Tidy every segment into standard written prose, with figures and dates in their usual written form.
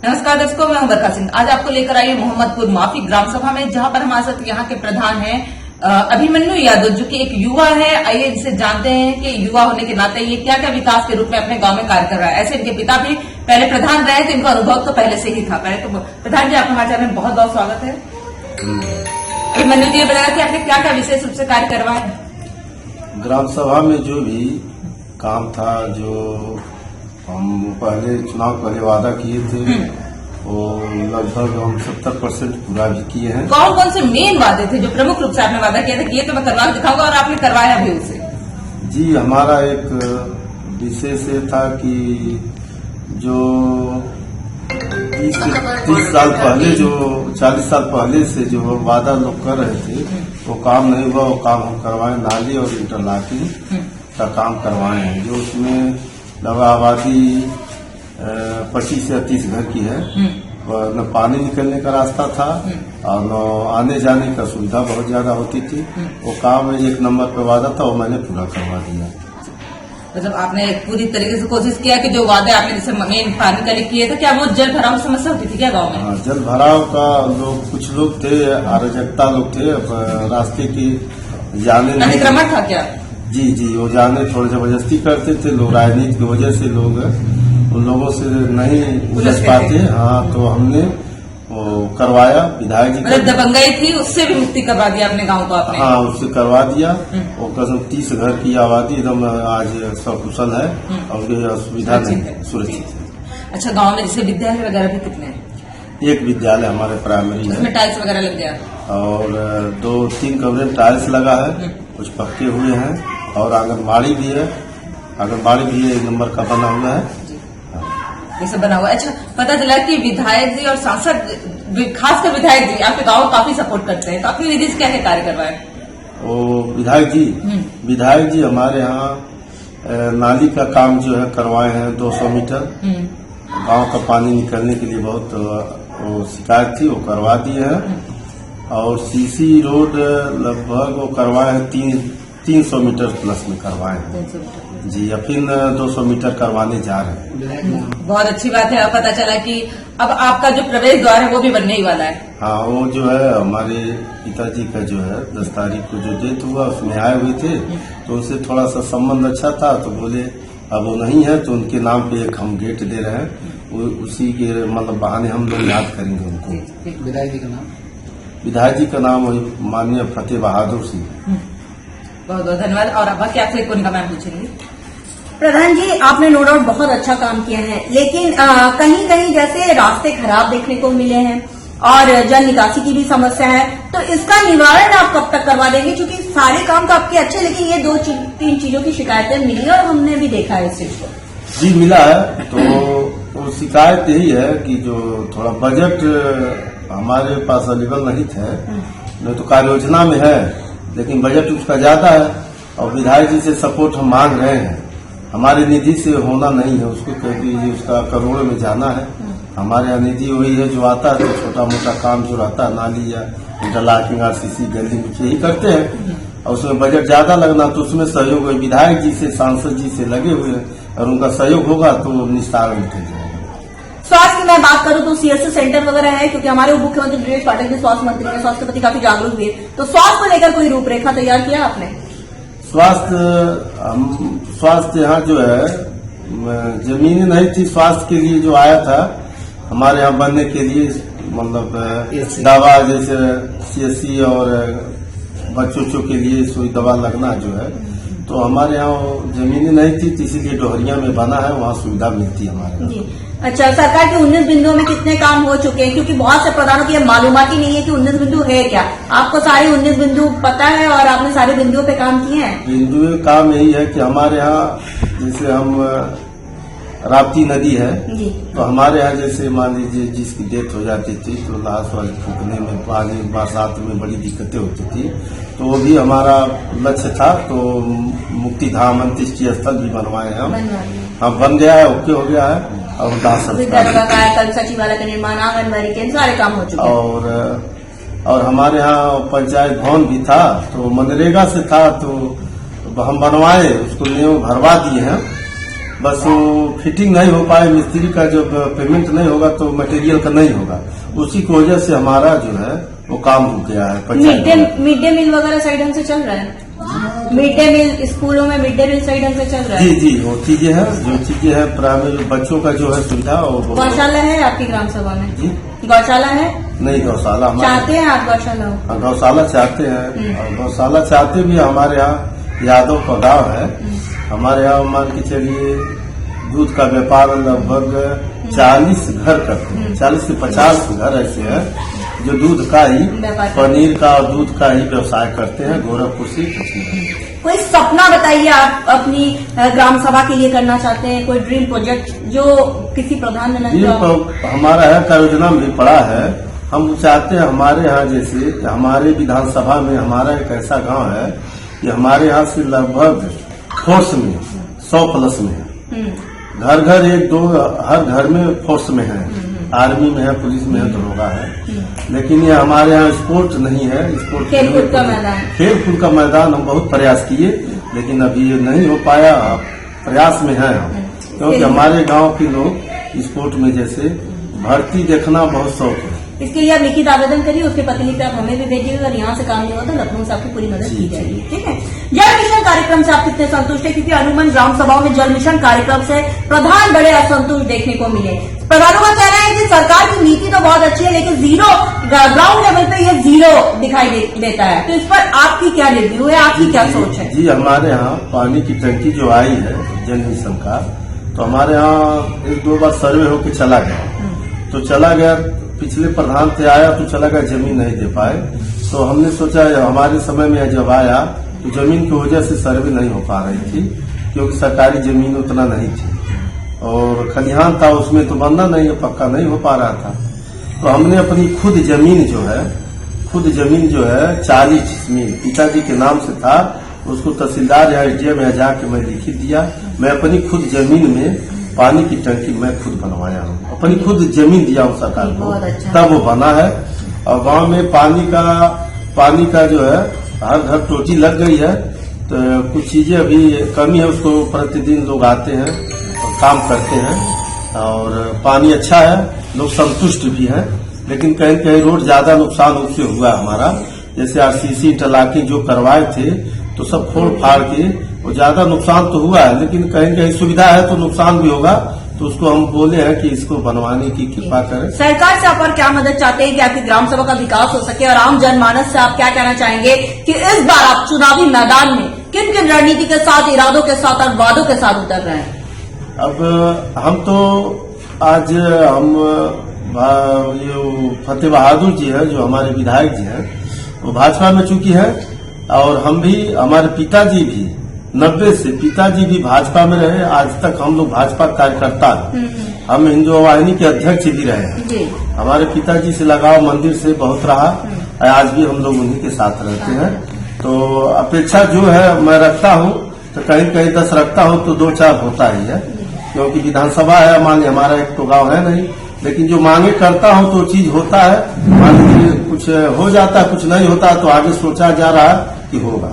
नमस्कार दर्शकों, मैं हूं बरखा सिंह। आज आपको लेकर आई मोहम्मदपुर माफी ग्राम सभा में, जहां पर हमारे साथ यहाँ के प्रधान हैं अभिमन्यु यादव, जो कि एक युवा है। आइए इनसे जानते हैं कि युवा होने के नाते ये क्या क्या विकास के रूप में अपने गांव में कार्य कर रहा है। ऐसे इनके पिता भी पहले प्रधान रहे, तो इनका अनुभव तो पहले से ही था। पहले तो प्रधान जी, आपका हमारे चैनल में बहुत बहुत स्वागत है। अभिमन्यु जी, ये बताया कि आपने क्या क्या विशेष रूप से कार्य करवाया? ग्राम सभा में जो भी काम था, जो हम पहले चुनाव पहले वादा किए थे, वो लगभग हम 70% पूरा भी किए हैं। कौन कौन से मेन वादे थे जो प्रमुख रूप से आपने वादा किया था कि ये तो मैं करवा के दिखाऊंगा, और आपने करवाया भी उसे? जी, हमारा एक विशेष ये था कि जो 30 साल पहले, जो 40 साल पहले से जो वादा लोग कर रहे थे, वो काम नहीं हुआ। वो काम हम करवाए, नाली और इंटरलॉकिंग का काम करवाए हैं, जो उसमें लगभग आबादी 25 से 30 घर की है। न पानी निकलने का रास्ता था और न आने जाने का सुविधा बहुत ज्यादा होती थी। वो काम एक नंबर पे वादा था, वो मैंने पूरा करवा दिया। मतलब आपने पूरी तरीके से कोशिश किया कि जो वादे आपने जैसे मेन पानी के लिए किए थे, क्या वो जल भराव की समस्या होती थी क्या गाँव में? हाँ, जल भराव का कुछ लोग थे, अराजकता लोग थे, रास्ते की जाने नहीं, अतिक्रमण था क्या? जी, वो जाने थोड़ी जबरदस्ती करते थे लोग, राजनीति की वजह से लोग उन लोगों से नहीं उलझ पाते। हाँ, तो हमने वो करवाया। विधायक जी मतलब दबंगई थी, उससे भी मुक्ति करवा दिया अपने गांव को आपने? हाँ, उससे करवा दिया। वो कसम 30 घर की आबादी एकदम आज सकुशल है और उनकी असुविधा नहीं, सुरक्षित है। अच्छा, गांव में जैसे विद्यालय वगैरह भी कितने हैं? एक विद्यालय हमारे प्राइमरी है, उसमें टाइल्स वगैरह लग गया, और 2-3 कमरे में टाइल्स लगा है, कुछ पक्के हुए हैं, और आंगनबाड़ी भी है। आंगनबाड़ी भी 1 नंबर का बना हुआ है, ये सब बना हुआ है। अच्छा, पता चला कि विधायक जी और सांसद, खासकर विधायक जी आपके गांव को काफी सपोर्ट करते हैं, तो आपकी निधि से क्या क्या कार्य करवाए? वो विधायक जी हमारे यहाँ नाली का काम जो है करवाए हैं 200 मीटर। गांव का पानी निकलने के लिए बहुत वो शिकायत थी, वो करवा दिए हैं। और सीसी रोड लगभग वो करवाए हैं 300 मीटर प्लस में करवाए हैं जी, या फिर 200 मीटर करवाने जा रहे हैं। बहुत अच्छी बात है। पता चला कि अब आपका जो प्रवेश द्वार है वो भी बनने ही वाला है। हाँ, वो जो है हमारे पिताजी का जो है 10 तारीख को जो डेथ हुआ, उसमें आए हुए थे, तो उनसे थोड़ा सा संबंध अच्छा था, तो बोले अब वो नहीं है, तो उनके नाम पे एक हम गेट दे रहे हैं। उसी के मतलब बहाने हम लोग याद करेंगे उनको। विधायक जी का नाम? विधायक जी का नाम माननीय फतेह बहादुर सिंह। बहुत बहुत धन्यवाद। और अब क्या आपसे कौन का मैम पूछेंगे? प्रधान जी, आपने नो डाउट बहुत अच्छा काम किया है, लेकिन कहीं कहीं जैसे रास्ते खराब देखने को मिले हैं और जल निकासी की भी समस्या है, तो इसका निवारण आप कब तक करवा देंगे? क्योंकि सारे काम तो आपके अच्छे, लेकिन ये 2-3 चीजों की शिकायतें मिली और हमने भी देखा है इस चीज को। जी, मिला है। तो शिकायत यही है कि जो थोड़ा बजट हमारे पास अवेलेबल नहीं थे, नहीं तो कार्य योजना में है, लेकिन बजट उसका ज्यादा है, और विधायक जी से सपोर्ट हम मांग रहे हैं। हमारी निधि से होना नहीं है, उसको कह दीजिए, उसका करोड़ों में जाना है। हमारे यहाँ निधि वही है जो आता है, तो छोटा मोटा काम जो रहता है, नाली या इंटरलॉकिंग, RCC, गली यही करते हैं, और उसमें बजट ज्यादा लगना, तो उसमें सहयोग विधायक जी से, सांसद जी से लगे हुए हैं, और उनका सहयोग होगा तो निस्तारण निकल जाएगा। स्वास्थ्य की मैं बात करूं तो CSC सेंटर वगैरह है, क्योंकि हमारे उप मुख्यमंत्री ब्रजेश पाठक भी स्वास्थ्य मंत्री हैं, स्वास्थ्य के प्रति काफी जागरूक भी है, तो स्वास्थ्य को लेकर कोई रूपरेखा तैयार किया आपने? स्वास्थ्य यहाँ जो है जमीन नहीं थी स्वास्थ्य के लिए, जो आया था हमारे यहाँ बनने के लिए, मतलब दवा जैसे CSC और बच्चों के लिए सुई दवा लगना जो है, तो हमारे यहाँ जमीनें नहीं थी, तो इसीलिए डोहरिया में बना है, वहाँ सुविधा मिलती है हमारे यहाँ। अच्छा, सरकार के 19 बिंदुओं में कितने काम हो चुके हैं? क्योंकि बहुत से प्रधानों की मालूमात ही नहीं है कि 19 बिंदु है क्या। आपको सारे 19 बिंदु पता है और आपने सारे बिंदुओं पे काम किए हैं? बिंदु काम यही है कि हमारे यहाँ जैसे हम राप्ती नदी है, तो हमारे यहाँ जैसे मान लीजिए जिसकी डेथ हो जाती थी, तो लाश वाले फूकने में, पानी बरसात में बड़ी दिक्कतें होती थी, तो वो भी हमारा लक्ष्य था। तो मुक्ति धाम अंत्येष्टि स्थल भी बनवाए हम। हाँ, बन गया है, ओके हो गया है, और कल सचिवालय का निर्माण, आंगनबाड़ी के सारे काम हो चुके हैं। और हमारे यहाँ पंचायत भवन भी था, तो मनरेगा से था, तो हम बनवाए, उसको नियम भरवा दिए हैं। बस वो फिटिंग नहीं हो पाए, मिस्त्री का जब पेमेंट नहीं होगा तो मटेरियल का नहीं होगा, उसी की वजह से हमारा जो है वो काम रुक गया है। मिड डे मील वगैरह सही ढंग से चल रहा है? मिड डे मील स्कूलों में मिड डे मील सही ढंग से चल रहा है? जी जी, वो चीजें हैं, जो चीजें हैं प्राइमरी बच्चों का जो है सुविधा। और गौशाला है आपकी ग्राम सभा में? जी, गौशाला है? नहीं, गौशाला चाहते हैं आप गौशाला हो? हाँ, गौशाला चाहते हैं, और गौशाला चाहते भी हमारे यहाँ यादव का गाँव है, हमारे यहाँ मान के चलिए दूध का व्यापार लगभग 40 घर करते हैं, 40 से 50 घर ऐसे हैं जो दूध का ही, पनीर का और दूध का ही व्यवसाय करते हैं गोरखपुर से। कोई सपना बताइए आप अपनी ग्राम सभा के लिए करना चाहते हैं, कोई ड्रीम प्रोजेक्ट जो किसी प्रधान ने नहीं हमारा है का योजना में भी पड़ा है। हम चाहते हैं हमारे यहाँ जैसे हमारे विधानसभा में हमारा एक ऐसा गांव है कि हमारे यहाँ से लगभग फोर्स में 100+ में है, घर घर 1-2 हर घर में फोर्स में है, आर्मी में है, पुलिस में है, दरोगा है। लेकिन ये हमारे यहाँ स्पोर्ट नहीं है, स्पोर्ट खेलकूद का मैदान, खेलकूद का मैदान हम बहुत प्रयास किए लेकिन अभी ये नहीं हो पाया, प्रयास में है हम, क्योंकि हमारे गांव के लोग स्पोर्ट में जैसे भर्ती देखना बहुत शौक है। इसके लिए आप लिखित आवेदन करिए, उसके प्रतिलिपि आप हमें भी भेजिएगा, अगर यहाँ से काम नहीं होता तो लखनऊ से आपकी पूरी मदद की जाएगी। ठीक है। जल मिशन कार्यक्रम से आप कितने संतुष्ट है? क्योंकि अनुमन ग्राम सभाओं में जल मिशन कार्यक्रम से प्रधान बड़े असंतुष्ट देखने को मिले। प्रधानों का कहना है कि सरकार की नीति तो बहुत अच्छी है लेकिन जीरो ग्राउंड लेवल पे ये जीरो दिखाई देता है, तो इस पर आपकी क्या रिव्यू है, आपकी क्या सोच है? जी, हमारे यहाँ पानी की टंकी जो आई है जल मिशन का, तो हमारे यहाँ 1-2 बार सर्वे होके चला गया, पिछले प्रधान से आया तो चला गया, जमीन नहीं दे पाए। तो हमने सोचा हमारे समय में जब आया तो जमीन की वजह से सर्वे नहीं हो पा रही थी, क्योंकि सरकारी जमीन उतना नहीं थी और खलिहान था उसमें तो बनना नहीं है, पक्का नहीं हो पा रहा था। तो हमने अपनी खुद जमीन जो है 40 जमीन पिताजी के नाम से था, उसको तहसीलदार या SDM में जाके मैं लिखित दिया। मैं अपनी खुद जमीन में पानी की टंकी मैं खुद बनवाया हूँ, अपनी खुद जमीन दिया हूँ सरकार को, तब वो बना है। और गांव में पानी का जो है हर घर टोटी लग गई है, तो कुछ चीजें अभी कमी है, उसको प्रतिदिन लोग आते हैं और काम करते हैं और पानी अच्छा है, लोग संतुष्ट भी हैं। लेकिन कहीं कहीं रोड ज्यादा नुकसान उससे हुआ हमारा, जैसे RCC इंटरलॉकिंग जो करवाए थे तो सब फोड़ फाड़ के वो ज्यादा नुकसान तो हुआ है, लेकिन कहीं कहीं सुविधा है तो नुकसान भी होगा, तो उसको हम बोले हैं कि इसको बनवाने की कृपा करें। सरकार से आप और क्या मदद चाहते हैं कि आपकी ग्राम सभा का विकास हो सके, और आम जनमानस से आप क्या कहना चाहेंगे कि इस बार आप चुनावी मैदान में किन किन रणनीति के साथ, इरादों के साथ और वादों के साथ उतर रहे हैं? अब हम तो आज ये फतेह बहादुर जी है जो हमारे विधायक जी हैं, वो भाजपा में चुकी है, और हम भी, हमारे पिताजी भी 90 से पिताजी भी भाजपा में रहे, आज तक हम लोग भाजपा कार्यकर्ता हैं। हम हिंदू वाहिनी के अध्यक्ष भी रहे हैं। हमारे पिताजी से लगाव मंदिर से बहुत रहा, आज भी हम लोग उन्हीं के साथ रहते हैं। तो अपेक्षा जो है मैं रखता हूँ, तो कहीं कहीं 10 रखता हूँ तो 2-4 होता ही है, क्योंकि विधानसभा है, मान हमारा एक तो गाँव है नहीं, लेकिन जो मांगे करता हूँ तो चीज होता है। मान लीजिए कुछ हो जाता है, कुछ नहीं होता, तो आगे सोचा जा रहा है कि होगा।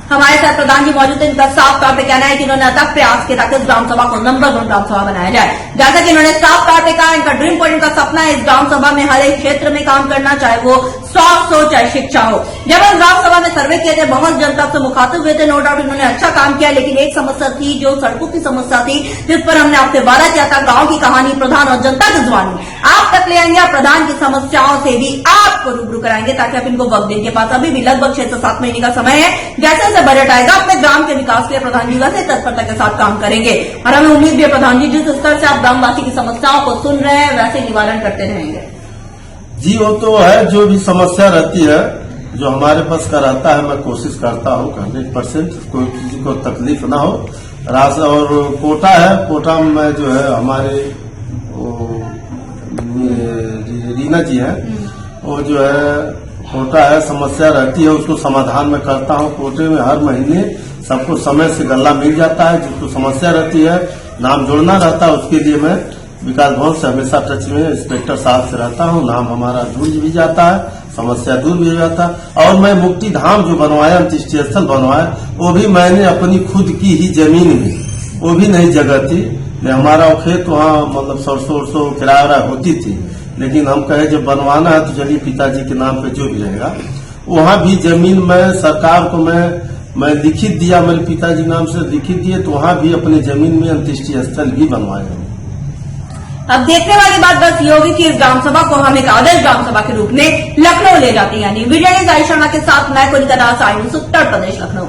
हमारे साथ प्रधान जी मौजूद हैं, इनका साफ तौर पे कहना है कि इन्होंने अथक प्रयास किया ताकि इस ग्राम सभा को नंबर 1 ग्राम सभा बनाया जाए। जैसा कि इन्होंने साफ तौर पे कहा, इनका ड्रीम पॉइंट, इनका सपना है इस ग्राम सभा में हर एक क्षेत्र में काम करना, चाहे वो स्वास्थ्य हो चाहे शिक्षा हो। जब हम ग्राम सभा में सर्वे किए थे, बहुत जनता से मुखातिब हुए थे, नो डाउट इन्होंने अच्छा काम किया, लेकिन एक समस्या थी जो सड़कों की समस्या थी, जिस पर हमने आपसे वादा किया था गाँव की कहानी प्रधान और जनता की जुबानी आप तक ले आएंगे, और प्रधान की समस्याओं से भी आपको रूबरू कराएंगे ताकि आप इनको वक्त दें। के पास अभी भी लगभग 6 से 7 महीने का समय है, जैसे जैसे बजट आएगा अपने ग्राम के विकास के लिए प्रधान जी वैसे तत्परता के साथ काम करेंगे, और हमें उम्मीद भी है प्रधान जी जिस स्तर से आप ग्रामवासी की समस्याओं को सुन रहे हैं वैसे निवारण करते रहेंगे। जी, वो तो है, जो भी समस्या रहती है, जो हमारे पास का रहता है, मैं कोशिश करता हूँ 100% कोई किसी को तकलीफ ना हो। और कोटा है, कोटा में जो है हमारे रीना जी है, वो जो है कोटा है, समस्या रहती है, उसको समाधान में करता हूँ। कोटे में हर महीने सबको समय से गल्ला मिल जाता है, जिसको समस्या रहती है, नाम जोड़ना रहता है, उसके लिए मैं विकास भवन से हमेशा टच में इंस्पेक्टर साहब से रहता हूँ, नाम हमारा जुड़ भी जाता है, समस्या दूर भी हो जाता है। और मैं मुक्ति धाम जो बनवाया, अंत्येष्टि स्थल बनवाया, वो भी मैंने अपनी खुद की ही जमीन में वो भी नहीं जगह थी। हमारा वो खेत वहाँ मतलब सरसों उरसों किराया होती थी, लेकिन हम कहे जब बनवाना है तो चलिए पिताजी के नाम पे जो भी रहेगा। वहाँ भी जमीन में सरकार को मैं लिखित दिया, मेरे पिताजी नाम से लिखित दिए, तो वहाँ भी अपनी जमीन में अंत्येष्टि स्थल भी बनवाया। अब देखने वाली बात बस ये होगी कि इस ग्राम सभा को हम एक आदर्श ग्राम सभा के रूप में लखनऊ ले जाते हैं। यानी वीडियो आयुष शर्मा के साथ मैं कोलकाता, उत्तर प्रदेश, लखनऊ।